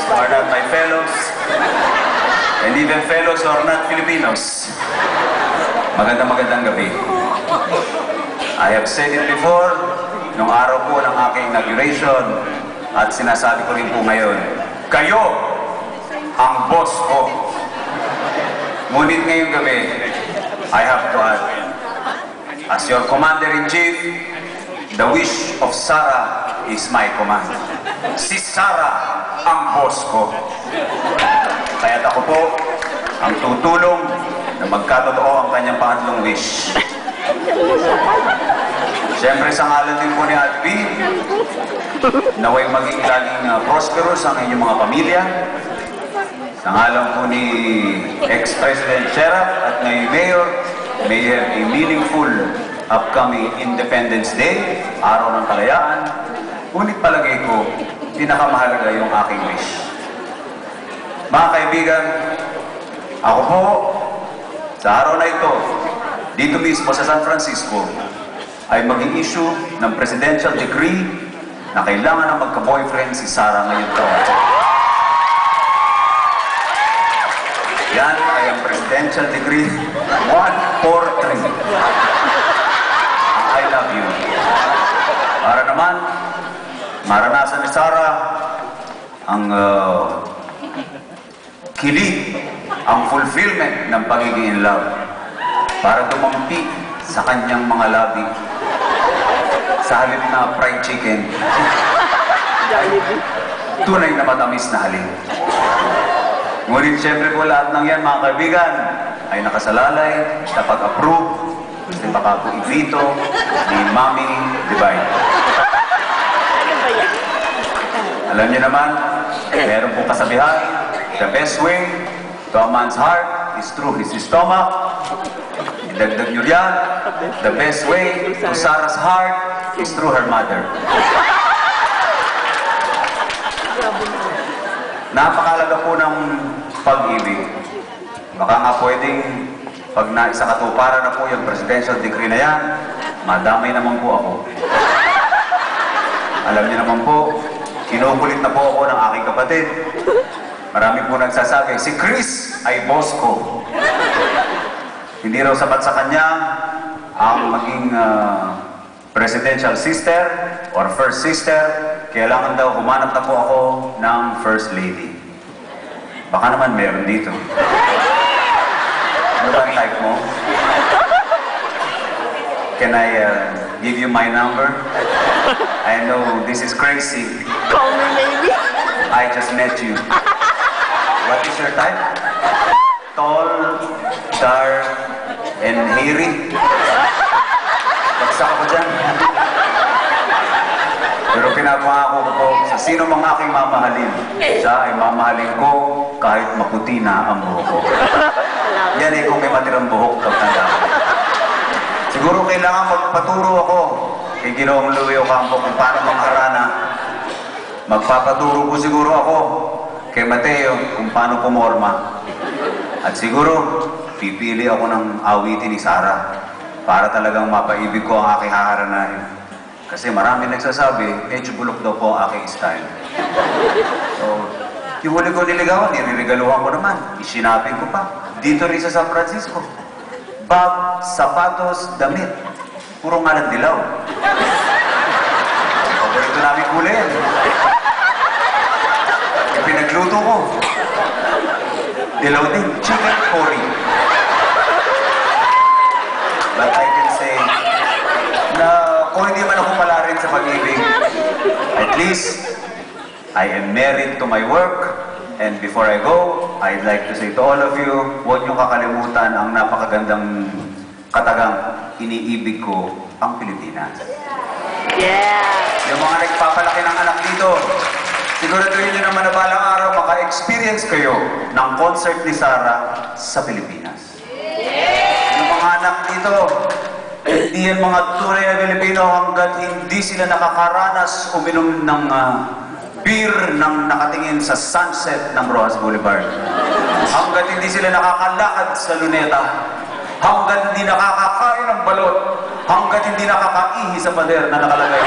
who are not my fellows, and even fellows who are not Filipinos. Magandang gabi. I have said it before, nung araw po ng aking inauguration, at sinasabi ko rin po ngayon, kayo ang boss ko. Ngunit ngayong gabi, I have to add, as your Commander-in-Chief, the wish of Sarah is my command. Si Sarah ang boss ko. Kaya't ako po ang tutulong na magkatotoo ang kanyang pangatlong wish. Siyempre sa ngalan din po ni Albi, naway maging laging prosperous ang inyong mga pamilya. Sa ngalan po ni ex-President Sheraf at ngayon Mayor, may have a meaningful upcoming Independence Day, Araw ng Kalayaan. Ngunit palagay ko, pinakamahalaga yung aking wish. Mga kaibigan, ako po, sa araw na ito, dito mismo sa San Francisco, ay mag-i-issue ng presidential decree na kailangan ng magka-boyfriend si Sarah ngayon taon. Yan ay ang presidential decree 143. I love you. Para naman, maranasan ni Sarah ang kilig, ang fulfillment ng pagiging in love. Para dumampi sa kanyang mga labi. Sa halip na fried chicken. Tunay na matamis na halip. Ngunit siyempre po lahat ng yan, mga kaibigan, ay nakasalalay sa pag-approve kasi baka po i-veto ni Mami Divine. Alam niyo naman, meron pong kasabihan, the best way to a man's heart is through his stomach. Idagdag niyo yan, the best way to Sarah's heart is through her mother. Napakalaga po ng pag-ibig. Baka nga pwedeng, pag naisa katuparan na po yung presidential decree na yan, madamay naman po ako. Alam niyo naman po, kinukulit na po ako ng aking kapatid. Marami po nagsasabi, si Chris ay boss ko. Hindi raw sapat sa kanya ang maging presidential sister or first sister. Kailangan daw humanap na po ako ng first lady. Baka naman meron dito. Ano ba ang type mo? Can I give you my number? I know this is crazy. Call me maybe. I just met you. What is your type? Tall, dark, and hairy. Bagsak ako dyan. Pero pinapangako ko sa sino mga aking mamahalin, siya ay mamahalin ko kahit maputi na ang buhok ko. Yan eh kung may matirang buhok, pagtanda ko. Siguro kailangan magpaturo ako kay Ginoong Louie Ocampo kung paano mangharana. Magpapaturo ko siguro ako kay Mateo kung paano pumorma. At siguro, pipili ako ng awitin ni Sarah para talagang mapaibig ko ang aking haharanahin. Kasi marami nagsasabi, medyo bulok daw po ang aking style. So, yung huli ko niligawan, niriregaluhan ko naman. Isinapin ko pa. Dito rin sa San Francisco. Bag, sapatos, damit. Puro nga lang dilaw. Paborito namin kulay yan. Yung pinagluto ko. Dilaw din. Chicken curry. But I can say na kung hindi man ako pala rin sa pag-ibig, at least I am married to my work. And before I go, I'd like to say to all of you, huwag niyong kakalimutan ang napakagandang katagang iniibig ko ang Pilipinas. Yeah! Yung mga nagpapalaki ng anak dito, siguraduhin niyo naman na balang araw maka-experience kayo ng concert ni Sarah sa Pilipinas. Yung mga anak dito, hindi yan mga tunay na Pilipino hanggat hindi sila nakakaranas uminom ng beer nang nakatingin sa sunset ng Rojas Boulevard. Hanggat hindi sila nakakalakad sa Luneta. Hanggat hindi nakakakain ng balot. Hanggat hindi nakakaihi sa pader na nakalagay.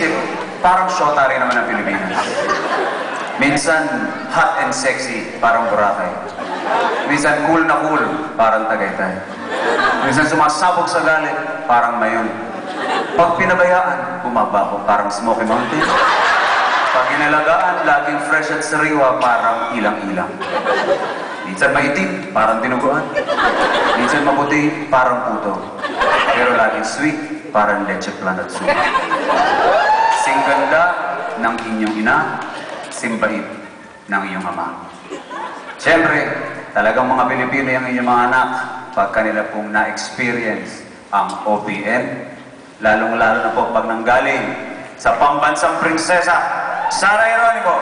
iisip, parang shota rin naman ang Pilipinas. Minsan, hot and sexy, parang Boracay. Minsan, cool na cool, parang Tagaytay. Minsan, sumasabog sa galit, parang Mayon. Pag pinabayaan, bumabaho, parang Smoky Mountain. Pag inalagaan, laging fresh at sariwa, parang ilang-ilang. Minsan maitim, parang dinuguan. Minsan maputi, parang puto. Pero laging sweet, parang leche plan at soup. Singganda ng inyong ina, simbait ng iyong ama. Siyempre, talagang mga Pilipino yung inyong mga anak pag kanila pong na-experience ang OPM. Lalong-lalo na po pag nanggaling sa pambansang prinsesa, Sara Geronimo.